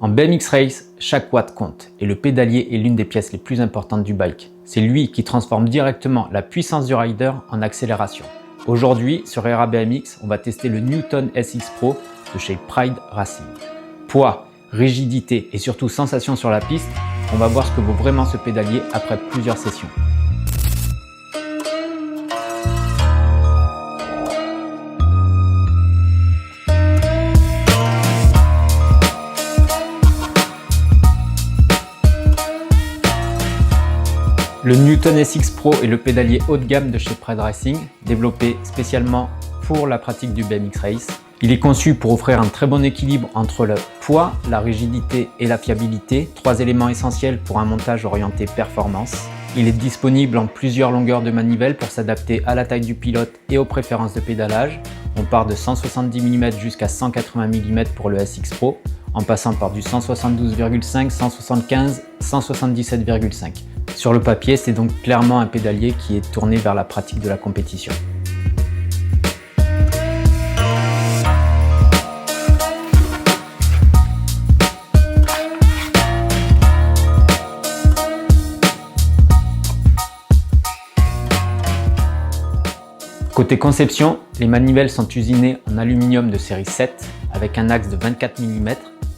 En BMX Race, chaque watt compte et le pédalier est l'une des pièces les plus importantes du bike. C'est lui qui transforme directement la puissance du rider en accélération. Aujourd'hui, sur Era BMX, on va tester le Newton SX Pro de chez Pride Racing. Poids, rigidité et surtout sensation sur la piste, on va voir ce que vaut vraiment ce pédalier après plusieurs sessions. Le Newton SX Pro est le pédalier haut de gamme de chez Pride Racing, développé spécialement pour la pratique du BMX Race. Il est conçu pour offrir un très bon équilibre entre le poids, la rigidité et la fiabilité, trois éléments essentiels pour un montage orienté performance. Il est disponible en plusieurs longueurs de manivelle pour s'adapter à la taille du pilote et aux préférences de pédalage. On part de 170 mm jusqu'à 180 mm pour le SX Pro, en passant par du 172,5, 175, 177,5. Sur le papier, c'est donc clairement un pédalier qui est tourné vers la pratique de la compétition. Côté conception, les manivelles sont usinées en aluminium de série 7 avec un axe de 24 mm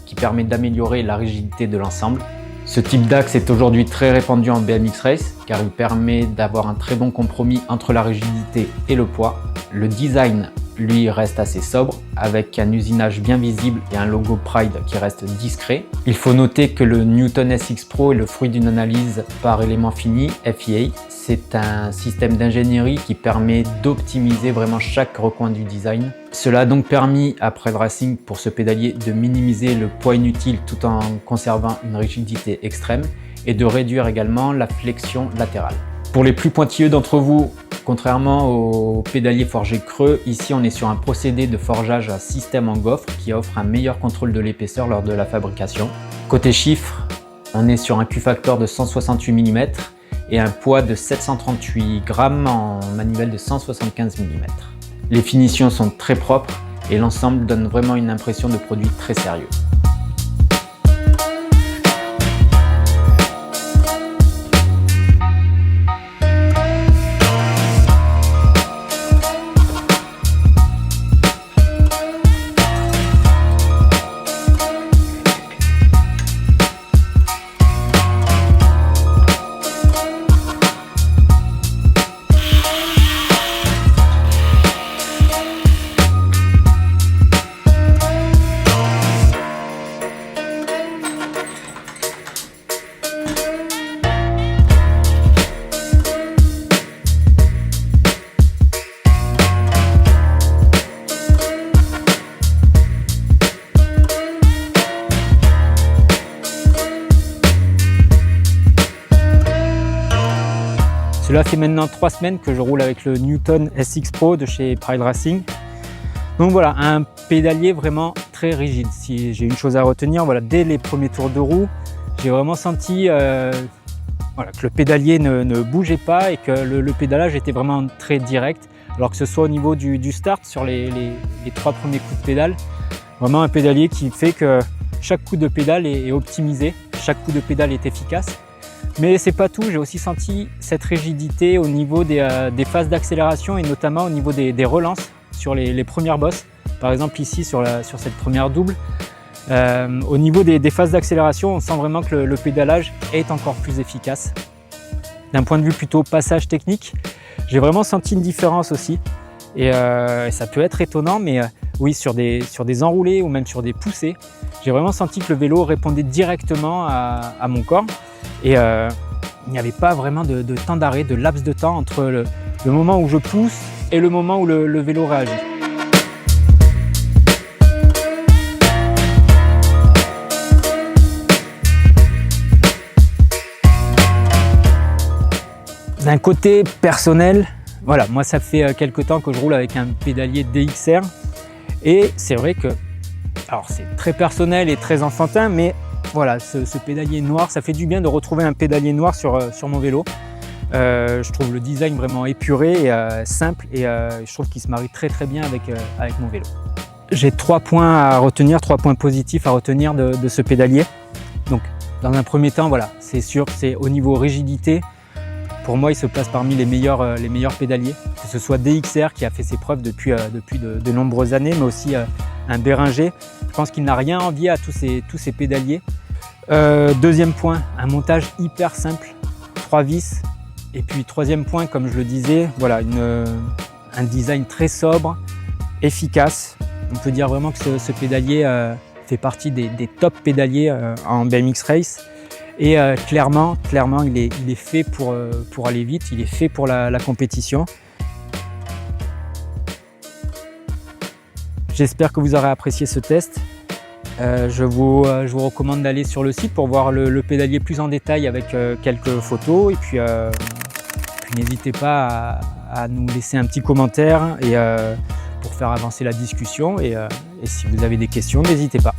qui permet d'améliorer la rigidité de l'ensemble. Ce type d'axe est aujourd'hui très répandu en BMX Race car il permet d'avoir un très bon compromis entre la rigidité et le poids. Le design, lui, reste assez sobre avec un usinage bien visible et un logo Pride qui reste discret. Il faut noter que le Newton SX Pro est le fruit d'une analyse par élément fini, FEA. C'est un système d'ingénierie qui permet d'optimiser vraiment chaque recoin du design. Cela a donc permis à Pride Racing pour ce pédalier de minimiser le poids inutile tout en conservant une rigidité extrême et de réduire également la flexion latérale. Pour les plus pointilleux d'entre vous, contrairement au pédalier forgé creux, ici on est sur un procédé de forgeage à système en gaufre qui offre un meilleur contrôle de l'épaisseur lors de la fabrication. Côté chiffres, on est sur un Q-factor de 168 mm et un poids de 738 grammes en manivelle de 175 mm. Les finitions sont très propres et l'ensemble donne vraiment une impression de produit très sérieux. Cela fait maintenant 3 semaines que je roule avec le Newton SX Pro de chez Pride Racing. Donc voilà, un pédalier vraiment très rigide. Si j'ai une chose à retenir, voilà, dès les premiers tours de roue, j'ai vraiment senti que le pédalier ne bougeait pas et que le pédalage était vraiment très direct. Alors que ce soit au niveau du start, sur les 3 premiers coups de pédale, vraiment un pédalier qui fait que chaque coup de pédale est optimisé, chaque coup de pédale est efficace. Mais c'est pas tout, j'ai aussi senti cette rigidité au niveau des phases d'accélération et notamment au niveau des relances sur les premières bosses. Par exemple ici sur cette première double, au niveau des phases d'accélération, on sent vraiment que le pédalage est encore plus efficace. D'un point de vue plutôt passage technique, j'ai vraiment senti une différence aussi. Et ça peut être étonnant, mais oui, sur des enroulés ou même sur des poussées, j'ai vraiment senti que le vélo répondait directement à mon corps. Et il n'y avait pas vraiment de temps d'arrêt, de laps de temps entre le moment où je pousse et le moment où le vélo réagit. D'un côté personnel, voilà, moi ça fait quelques temps que je roule avec un pédalier DXR et c'est vrai que, alors c'est très personnel et très enfantin, mais voilà, ce pédalier noir, ça fait du bien de retrouver un pédalier noir sur mon vélo. Je trouve le design vraiment épuré et simple et je trouve qu'il se marie très bien avec mon vélo. J'ai 3 points à retenir, 3 points positifs à retenir de ce pédalier. Donc, dans un premier temps, voilà, c'est sûr, c'est au niveau rigidité. Pour moi, il se place parmi les meilleurs pédaliers, que ce soit DXR qui a fait ses preuves depuis de nombreuses années, mais aussi un Beringer. Je pense qu'il n'a rien à envier à tous ces pédaliers. Deuxième point, un montage hyper simple, 3 vis. Et puis troisième point, comme je le disais, voilà, un design très sobre, efficace. On peut dire vraiment que ce pédalier fait partie des top pédaliers en BMX Race. Et clairement, il est fait pour aller vite, il est fait pour la compétition. J'espère que vous aurez apprécié ce test. Je vous recommande d'aller sur le site pour voir le pédalier plus en détail avec quelques photos. Et puis n'hésitez pas à nous laisser un petit commentaire et pour faire avancer la discussion. Et si vous avez des questions, n'hésitez pas.